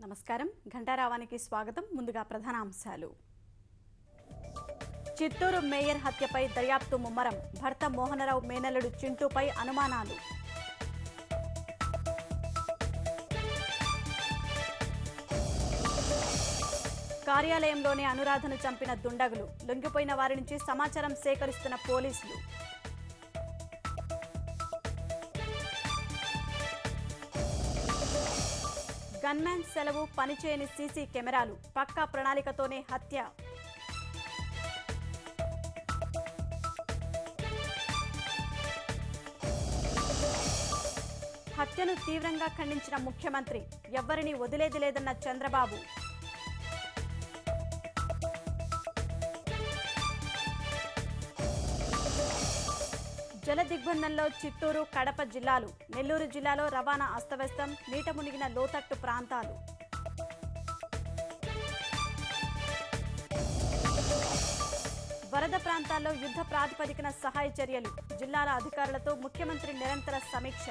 నమస్కారం ఘంటారావానికి స్వాగతం. ముందుగా ప్రధాన అంశాలు. చిత్తూరు మేయర్ హత్యపై దర్యాప్తు ముమ్మరం. భర్త మోహనరావు మేనల్లుడు చింటూపై అనుమానాలు. కార్యాలయంలోనే అనురాధను చంపిన దుండగులు. లొంగిపోయిన వారి నుంచి సమాచారం సేకరిస్తున్న పోలీసులు. గన్మ్యాన్ సెలవు, పనిచేయని సీసీ కెమెరాలు. పక్కా ప్రణాళికతోనే హత్య. హత్యను తీవ్రంగా ఖండించిన ముఖ్యమంత్రి. ఎవ్వరిని వదిలేది లేదన్న చంద్రబాబు. జల దిగ్బంధంలో చిత్తూరు, కడప జిల్లాలు. నెల్లూరు జిల్లాలో రవాణా అస్తవ్యస్తం. నీట మునిగిన లోతట్టు ప్రాంతాలు. వరద ప్రాంతాల్లో యుద్ధ ప్రాతిపదికన సహాయ చర్యలు. జిల్లాల అధికారులతో ముఖ్యమంత్రి నిరంతర సమీక్ష.